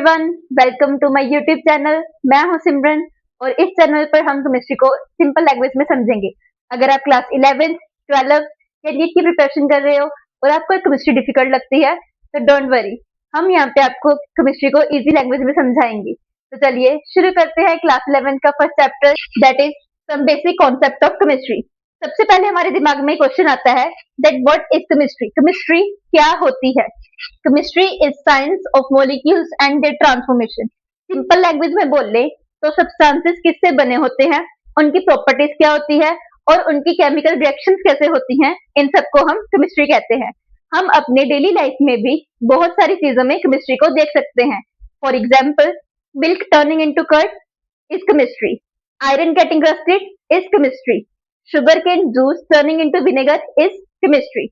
Everyone, welcome to my YouTube channel. मैं हूं सिमरन और इस चैनल पर हम केमिस्ट्री को सिंपल लैंग्वेज में समझेंगे। अगर आप क्लास 11th, 12th या नीट की प्रिपरेशन कर रहे हो और आपको केमिस्ट्री डिफिकल्ट लगती है तो डोंट वरी, हम यहाँ पे आपको केमिस्ट्री को इजी लैंग्वेज में समझाएंगे। तो चलिए शुरू करते हैं क्लास 11th का first chapter, that is some basic concept of chemistry. सबसे पहले हमारे दिमाग में क्वेश्चन आता है that what is chemistry. Chemistry क्या होती है? Chemistry is science of molecules and their transformation. Simple language में बोल ले तो सब्सटेंसेस किससे बने होते हैं, उनकी प्रॉपर्टीज क्या होती है और उनकी केमिकल रिएक्शंस कैसे होती हैं, इन सबको हम केमिस्ट्री कहते हैं। हम अपने डेली लाइफ में भी बहुत सारी चीजों में केमिस्ट्री को देख सकते हैं। For example, milk turning into curd is chemistry, iron getting rusted is chemistry, sugar cane juice turning into vinegar is chemistry.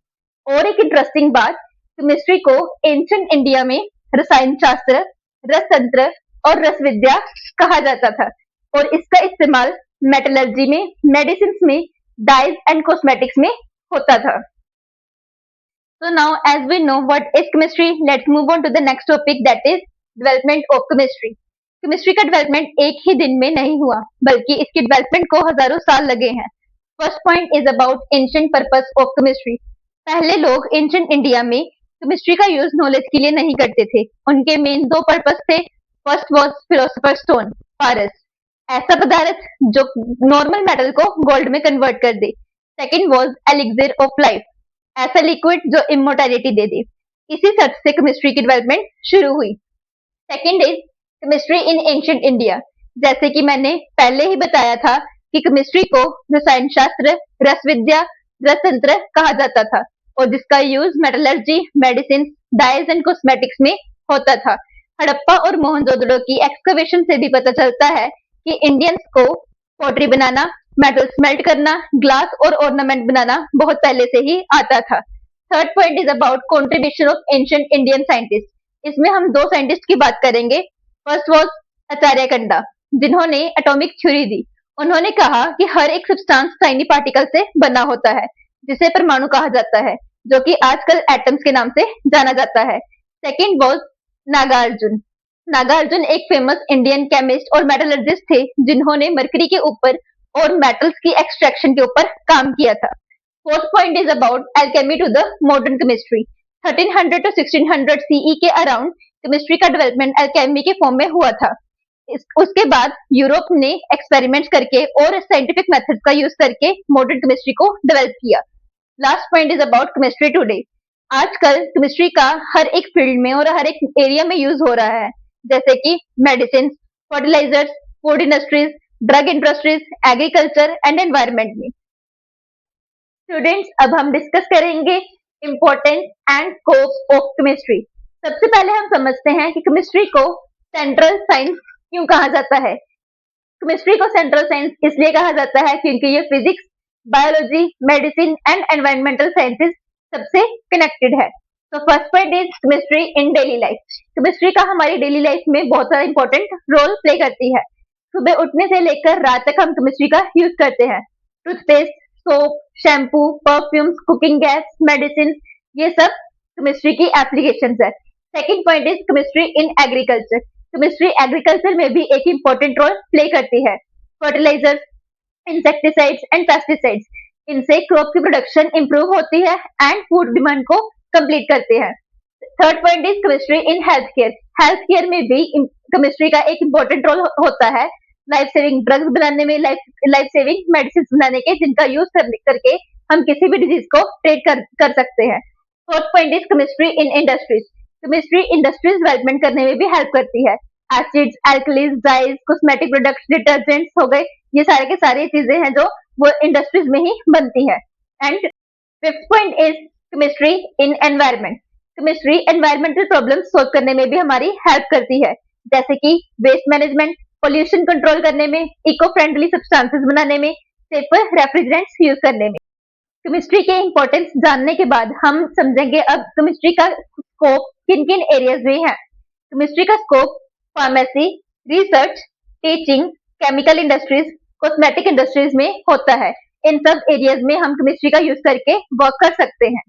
और एक इंटरेस्टिंग बात, केमिस्ट्री को एंशिएंट इंडिया में रसायन शास्त्र, रसतंत्र और रस विद्या कहा जाता था और इसका इस्तेमाल मेटलर्जी में, मेडिसिन में, डाइज एंड कॉस्मेटिक्स में होता था। So now as we know what is chemistry, let's move on to the next topic, that is development of chemistry. Chemistry का डेवलपमेंट एक ही दिन में नहीं हुआ बल्कि इसकी डेवलपमेंट को हजारों साल लगे हैं। First point is about ancient purpose of chemistry. पहले लोग एंशिएंट इंडिया में केमिस्ट्री का यूज नॉलेज के लिए नहीं करते थे। उनके मेन दो पर्पस थे। फर्स्ट वाज फिलोसोफर स्टोन, पारस, ऐसा पदार्थ जो नॉर्मल मेटल को गोल्ड में कन्वर्ट कर दे। Second was elixir of life, ऐसा लिक्विड जो इमोर्टैलिटी दे दे। इसी सर्च से केमिस्ट्री की डेवलपमेंट शुरू हुई। Second is chemistry in ancient India. जैसे कि मैंने पहले ही बताया था कि केमिस्ट्री को रसायन शास्त्र, रस विद्या, रसतंत्र कहा जाता था और जिसका use metallurgy, medicine, dyes and cosmetics में होता था। हड़प्पा और मोहनजोदड़ो की एक्सकवेशन से भी पता चलता है कि इंडियंस को पॉटरी बनाना, मेटल स्मेल्ट करना, ग्लास और ऑर्नामेंट बनाना बहुत पहले से ही आता था। Third point is about contribution of ancient Indian scientist. इसमें हम दो साइंटिस्ट की बात करेंगे। फर्स्ट वाज आचार्य कंडा, जिन्होंने एटॉमिक थ्योरी दी। उन्होंने कहा कि हर एक सब्सटेंस टाइनी पार्टिकल से बना होता है जिसे परमाणु कहा जाता है, जो कि आजकल एटम्स के नाम से जाना जाता है। Second was Nagarjuna. नागार्जुन एक फेमस इंडियन केमिस्ट और मेटलर्जिस्ट थे जिन्होंने मरकरी के ऊपर और मेटल्स की एक्सट्रैक्शन के ऊपर काम किया था। Fourth point is about alchemy to the modern chemistry. 1300 to 1600 CE के अराउंड केमिस्ट्री का डेवलपमेंट एल्केमी के फॉर्म में हुआ था। उसके बाद यूरोप ने एक्सपेरिमेंट्स करके और साइंटिफिक मेथड्स का यूज करके मॉडर्न केमिस्ट्री को डेवलप किया। Last point is about chemistry today. आजकल केमिस्ट्री का हर एक फील्ड में और हर एक एरिया में यूज हो रहा है, जैसे कि medicine, fertilisers, food industries, drug industries, agriculture and environment में। स्टूडेंट्स, अब हम डिस्कस करेंगे importance and scope of chemistry. सबसे पहले हम समझते हैं कि केमिस्ट्री को सेंट्रल साइंस क्यों कहा जाता है। केमिस्ट्री को सेंट्रल साइंस इसलिए कहा जाता है क्योंकि ये physics, biology, medicine and environmental sciences सबसे कनेक्टेड है। तो first point is chemistry in daily life. Chemistry का हमारी डेली लाइफ में बहुत सारा इंपॉर्टेंट रोल प्ले करती है। सुबह उठने से लेकर रात तक हम केमिस्ट्री का यूज करते हैं। Toothpaste, soap, shampoo, perfumes, cooking gas, medicine, ये सब केमिस्ट्री की एप्लीकेशंस है। Second point is chemistry in agriculture. Chemistry agriculture में भी एक इंपॉर्टेंट रोल प्ले करती है। फर्टिलाइजर्स, इंसेक्टिसाइड्स एंड पेस्टिसाइड्स, इनसे क्रॉप की प्रोडक्शन इंप्रूव होती है एंड फूड डिमांड को कंप्लीट करते हैं। Third point is chemistry in health care. Health care में भी केमिस्ट्री का एक इंपॉर्टेंट रोल होता है, लाइफ सेविंग ड्रग्स बनाने में, लाइफ सेविंग मेडिसिन बनाने के, जिनका यूज करके हम किसी भी डिजीज को ट्रीट कर सकते हैं। Fourth point is chemistry in industries. Chemistry industries development करने में भी हेल्प करती है। Acids, alkalis, dyes, cosmetic products, detergents हो गए, ये सारे के सारे चीजें हैं जो वो इंडस्ट्रीज में ही बनती है। And fifth point is chemistry in environment. Chemistry environmental problems solve करने में भी हमारी हेल्प करती है, जैसे कि वेस्ट मैनेजमेंट, पोल्यूशन कंट्रोल करने में, इको फ्रेंडली सब्सटेंसेस बनाने में, सेफर रेफ्रिजरेंट्स यूज करने में। केमिस्ट्री के इंपॉर्टेंस जानने के बाद हम समझेंगे अब केमिस्ट्री का स्कोप किन किन एरियाज में है। केमिस्ट्री का scope pharmacy, research, teaching, chemical industries, cosmetic industries में होता है। इन सब एरियाज में हम केमिस्ट्री का यूज करके वर्क कर सकते हैं।